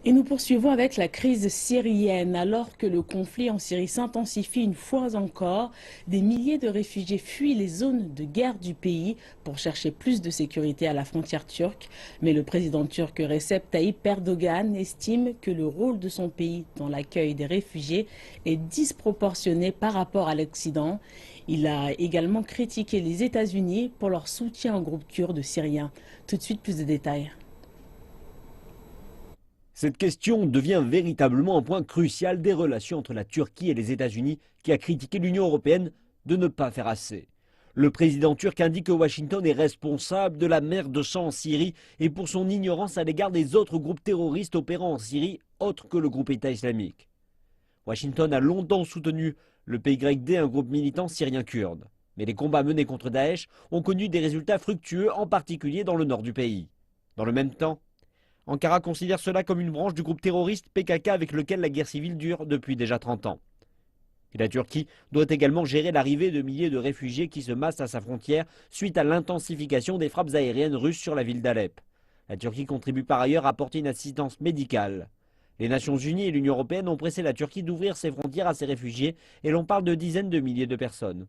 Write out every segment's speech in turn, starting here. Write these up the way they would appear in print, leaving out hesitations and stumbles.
Et nous poursuivons avec la crise syrienne. Alors que le conflit en Syrie s'intensifie une fois encore, des milliers de réfugiés fuient les zones de guerre du pays pour chercher plus de sécurité à la frontière turque. Mais le président turc Recep Tayyip Erdogan estime que le rôle de son pays dans l'accueil des réfugiés est disproportionné par rapport à l'Occident. Il a également critiqué les États-Unis pour leur soutien au groupe kurde syrien. Tout de suite, plus de détails. Cette question devient véritablement un point crucial des relations entre la Turquie et les États-Unis, qui a critiqué l'Union européenne de ne pas faire assez. Le président turc indique que Washington est responsable de la mer de sang en Syrie et pour son ignorance à l'égard des autres groupes terroristes opérant en Syrie, autres que le groupe État islamique. Washington a longtemps soutenu le PYD, un groupe militant syrien kurde. Mais les combats menés contre Daesh ont connu des résultats fructueux, en particulier dans le nord du pays. Dans le même temps, Ankara considère cela comme une branche du groupe terroriste PKK avec lequel la guerre civile dure depuis déjà 30 ans. Et la Turquie doit également gérer l'arrivée de milliers de réfugiés qui se massent à sa frontière suite à l'intensification des frappes aériennes russes sur la ville d'Alep. La Turquie contribue par ailleurs à apporter une assistance médicale. Les Nations Unies et l'Union européenne ont pressé la Turquie d'ouvrir ses frontières à ces réfugiés et l'on parle de dizaines de milliers de personnes.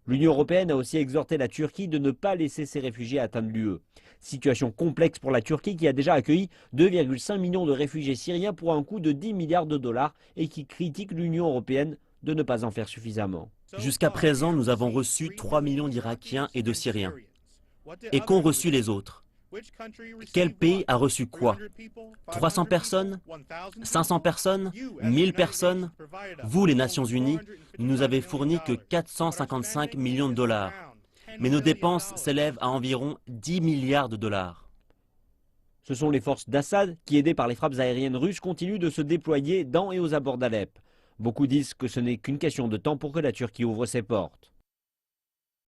L'Union européenne a aussi exhorté la Turquie de ne pas laisser ces réfugiés atteindre l'UE. Situation complexe pour la Turquie qui a déjà accueilli 2,5 millions de réfugiés syriens pour un coût de 10 milliards de dollars et qui critique l'Union européenne de ne pas en faire suffisamment. Jusqu'à présent, nous avons reçu 3 millions d'Irakiens et de Syriens. Et qu'ont reçu les autres? Quel pays a reçu quoi? 300 personnes? 500 personnes? 1000 personnes? Vous, les Nations Unies, ne nous avez fourni que 455 millions de dollars. Mais nos dépenses s'élèvent à environ 10 milliards de dollars. Ce sont les forces d'Assad qui, aidées par les frappes aériennes russes, continuent de se déployer dans et aux abords d'Alep. Beaucoup disent que ce n'est qu'une question de temps pour que la Turquie ouvre ses portes.